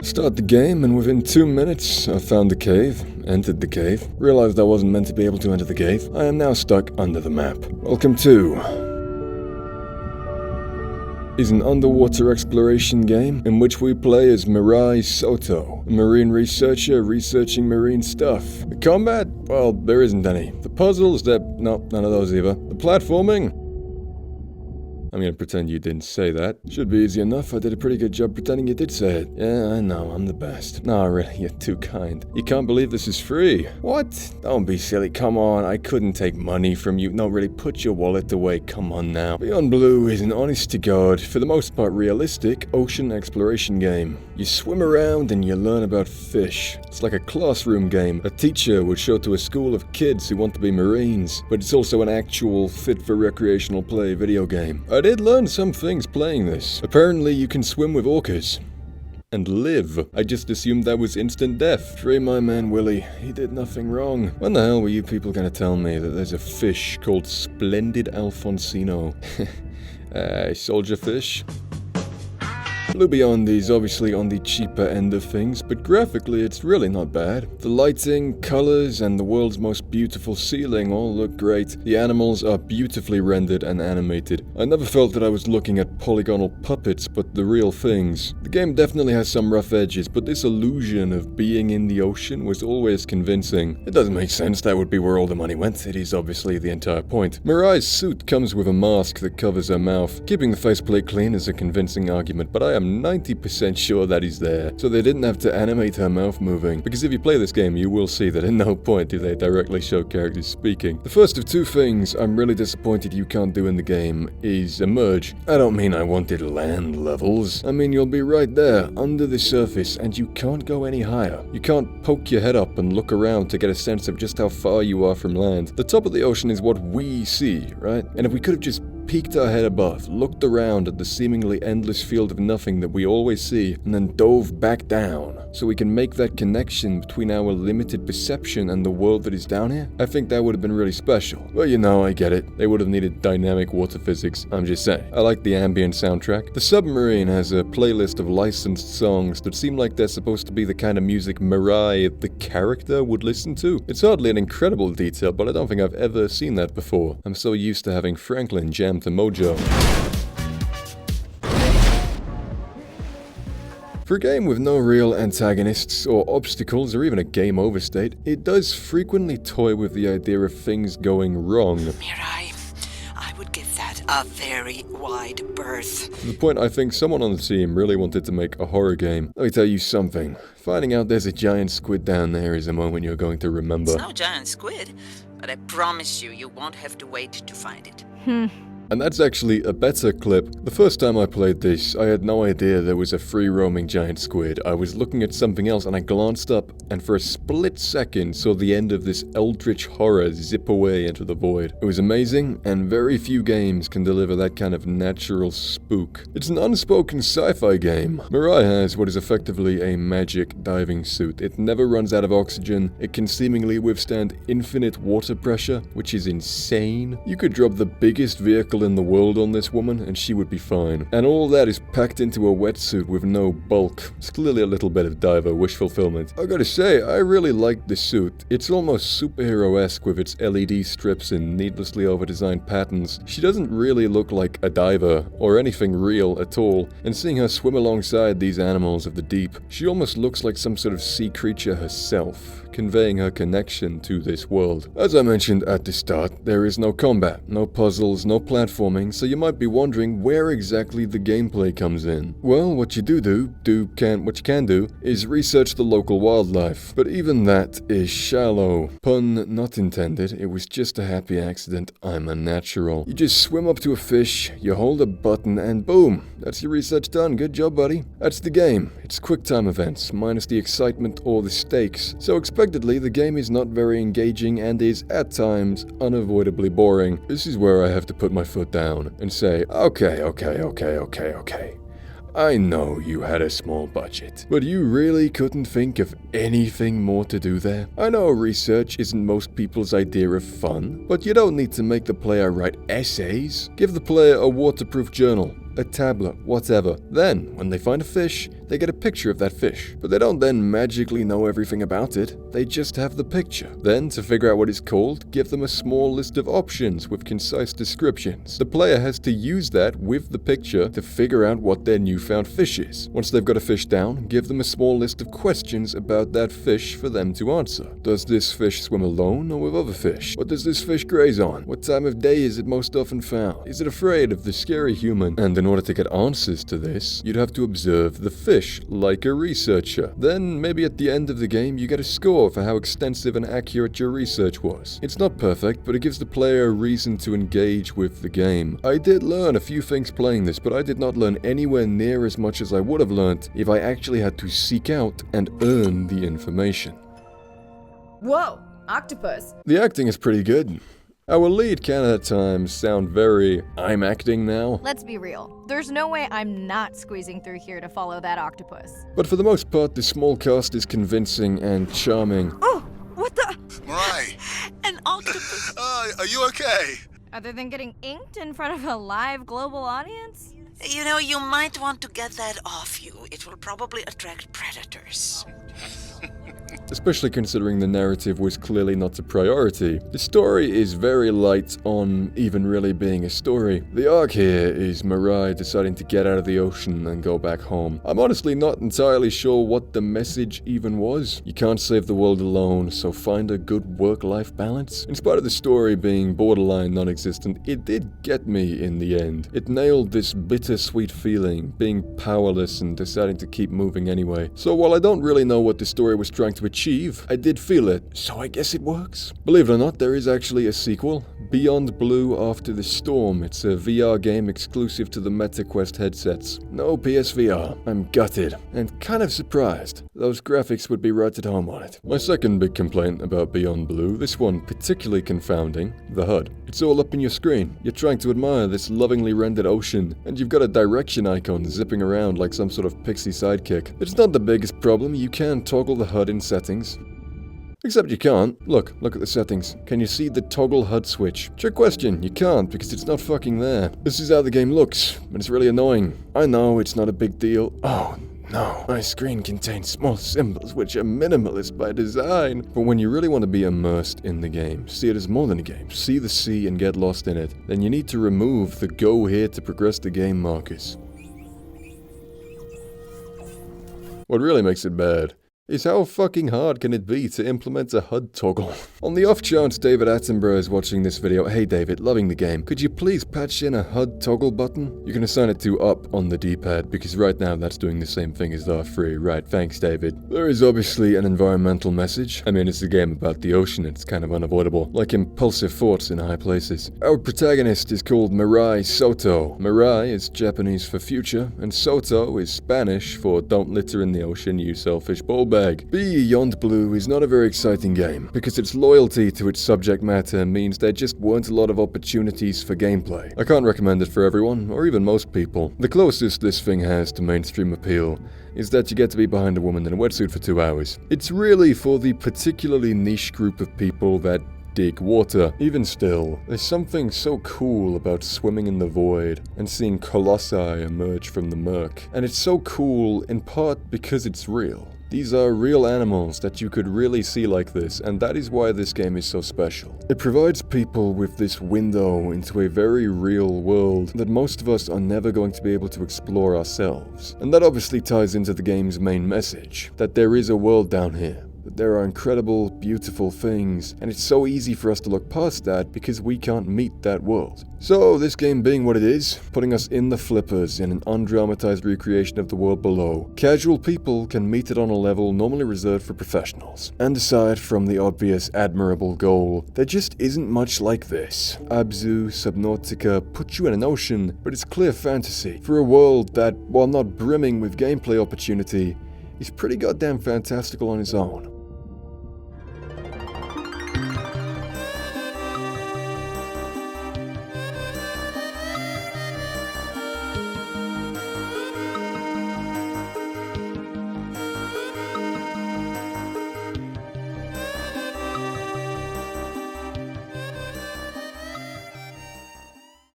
Start the game, and within 2 minutes, I found the cave, entered the cave, realized I wasn't meant to be able to enter the cave. I am now stuck under the map. Welcome to is an underwater exploration game in which we play as Mirai Soto, a marine researcher researching marine stuff. The combat? Well, there isn't any. The puzzles? No, none of those either. The platforming? I'm gonna pretend you didn't say that. Should be easy enough. I did a pretty good job pretending you did say it. Yeah, I know, I'm the best. No, really, you're too kind. You can't believe this is free. What? Don't be silly, come on. I couldn't take money from you. No, really, put your wallet away, come on now. Beyond Blue is an honest-to-God, for the most part realistic, ocean exploration game. You swim around and you learn about fish. It's like a classroom game. A teacher would show to a school of kids who want to be Marines, but it's also an actual fit-for-recreational play video game. I did learn some things playing this. Apparently you can swim with orcas. And live. I just assumed that was instant death. Free my man Willie. He did nothing wrong. When the hell were you people gonna tell me that there's a fish called Splendid Alfonsino? Soldier fish? Blue Beyond is obviously on the cheaper end of things, but graphically it's really not bad. The lighting, colors, and the world's most beautiful ceiling all look great. The animals are beautifully rendered and animated. I never felt that I was looking at polygonal puppets, but the real things. The game definitely has some rough edges, but this illusion of being in the ocean was always convincing. It doesn't make sense, that would be where all the money went. It is obviously the entire point. Mirai's suit comes with a mask that covers her mouth. Keeping the faceplate clean is a convincing argument, but I am 90% sure that he's there, so they didn't have to animate her mouth moving, because if you play this game you will see that at no point do they directly show characters speaking. The first of two things I'm really disappointed you can't do in the game is emerge. I don't mean I wanted land levels, I mean you'll be right there, under the surface, and you can't go any higher. You can't poke your head up and look around to get a sense of just how far you are from land. The top of the ocean is what we see, right? And if we could have just peeked our head above, looked around at the seemingly endless field of nothing that we always see, and then dove back down, so we can make that connection between our limited perception and the world that is down here, I think that would have been really special. Well, you know, I get it. They would have needed dynamic water physics. I'm just saying. I like the ambient soundtrack. The Submarine has a playlist of licensed songs that seem like they're supposed to be the kind of music Mirai, the character, would listen to. It's hardly an incredible detail, but I don't think I've ever seen that before. I'm so used to having Franklin jam to Mojo. For a game with no real antagonists or obstacles or even a game over state, it does frequently toy with the idea of things going wrong. Mirai, I would give that a very wide berth. To the point I think someone on the team really wanted to make a horror game. Let me tell you something. Finding out there's a giant squid down there is a moment you're going to remember. It's no giant squid, but I promise you, you won't have to wait to find it. And that's actually a better clip. The first time I played this, I had no idea there was a free-roaming giant squid. I was looking at something else and I glanced up, and for a split second saw the end of this eldritch horror zip away into the void. It was amazing, and very few games can deliver that kind of natural spook. It's an unspoken sci-fi game. Mirai has what is effectively a magic diving suit. It never runs out of oxygen. It can seemingly withstand infinite water pressure, which is insane. You could drop the biggest vehicle in the world on this woman and she would be fine. And all that is packed into a wetsuit with no bulk. It's clearly a little bit of diver wish fulfillment. I gotta say, I really like the suit. It's almost superhero-esque with its LED strips and needlessly over-designed patterns. She doesn't really look like a diver or anything real at all, and seeing her swim alongside these animals of the deep, she almost looks like some sort of sea creature herself, conveying her connection to this world. As I mentioned at the start, there is no combat, no puzzles, no platforming, so you might be wondering where exactly the gameplay comes in. Well, what you what you can do is research the local wildlife, but even that is shallow. Pun not intended, it was just a happy accident. I'm a natural. You just swim up to a fish, you hold a button, and boom, that's your research done. Good job, buddy. That's the game. It's quick time events, minus the excitement or the stakes. So expectedly, the game is not very engaging and is, at times, unavoidably boring. This is where I have to put my foot down and say, okay. I know you had a small budget, but you really couldn't think of anything more to do there? I know research isn't most people's idea of fun, but you don't need to make the player write essays. Give the player a waterproof journal, a tablet, whatever. Then, when they find a fish, they get a picture of that fish. But they don't then magically know everything about it, they just have the picture. Then, to figure out what it's called, give them a small list of options with concise descriptions. The player has to use that with the picture to figure out what their newfound fish is. Once they've got a fish down, give them a small list of questions about that fish for them to answer. Does this fish swim alone or with other fish? What does this fish graze on? What time of day is it most often found? Is it afraid of the scary human? And in order to get answers to this, you'd have to observe the fish like a researcher. Then, maybe at the end of the game, you get a score for how extensive and accurate your research was. It's not perfect, but it gives the player a reason to engage with the game. I did learn a few things playing this, but I did not learn anywhere near as much as I would have learned if I actually had to seek out and earn the information. Whoa, octopus. The acting is pretty good. Our lead can at times sound very, I'm acting now. Let's be real. There's no way I'm not squeezing through here to follow that octopus. But for the most part, the small cast is convincing and charming. Oh, what the? Right. An octopus. Are you okay? Other than getting inked in front of a live global audience? You know, you might want to get that off you. It will probably attract predators. Especially considering the narrative was clearly not a priority. The story is very light on even really being a story. The arc here is Mirai deciding to get out of the ocean and go back home. I'm honestly not entirely sure what the message even was. You can't save the world alone, so find a good work-life balance. In spite of the story being borderline non-existent, it did get me in the end. It nailed this bittersweet feeling, being powerless and deciding to keep moving anyway. So while I don't really know what the story was trying to achieve, I did feel it, so I guess it works. Believe it or not, there is actually a sequel, Beyond Blue After the Storm. It's a VR game exclusive to the MetaQuest headsets. No PSVR. I'm gutted, and kind of surprised. Those graphics would be right at home on it. My second big complaint about Beyond Blue, this one particularly confounding, the HUD. It's all up in your screen. You're trying to admire this lovingly rendered ocean, and you've got a direction icon zipping around like some sort of pixie sidekick. It's not the biggest problem, you can toggle the HUD in settings. Except you can't. Look at the settings. Can you see the toggle HUD switch? Trick question, you can't because it's not fucking there. This is how the game looks, and it's really annoying. I know it's not a big deal. Oh no, my screen contains small symbols which are minimalist by design. But when you really want to be immersed in the game, see it as more than a game, see the sea and get lost in it, then you need to remove the go here to progress the game markers. What really makes it bad is how fucking hard can it be to implement a HUD toggle? On the off chance David Attenborough is watching this video, hey David, loving the game, could you please patch in a HUD toggle button? You can assign it to up on the D-pad, because right now that's doing the same thing as the R3. Right, thanks David. There is obviously an environmental message. I mean, it's a game about the ocean, it's kind of unavoidable, like impulsive thoughts in high places. Our protagonist is called Mirai Soto. Mirai is Japanese for future, and Soto is Spanish for don't litter in the ocean, you selfish ballbag. Beyond Blue is not a very exciting game, because its loyalty to its subject matter means there just weren't a lot of opportunities for gameplay. I can't recommend it for everyone, or even most people. The closest this thing has to mainstream appeal is that you get to be behind a woman in a wetsuit for 2 hours. It's really for the particularly niche group of people that dig water. Even still, there's something so cool about swimming in the void and seeing colossi emerge from the murk. And it's so cool in part because it's real. These are real animals that you could really see like this, and that is why this game is so special. It provides people with this window into a very real world that most of us are never going to be able to explore ourselves. And that obviously ties into the game's main message, that there is a world down here. There are incredible, beautiful things, and it's so easy for us to look past that because we can't meet that world. So, this game being what it is, putting us in the flippers in an undramatized recreation of the world below, casual people can meet it on a level normally reserved for professionals. And aside from the obvious admirable goal, there just isn't much like this. Abzu Subnautica puts you in an ocean, but it's clear fantasy, for a world that, while not brimming with gameplay opportunity, is pretty goddamn fantastical on its own.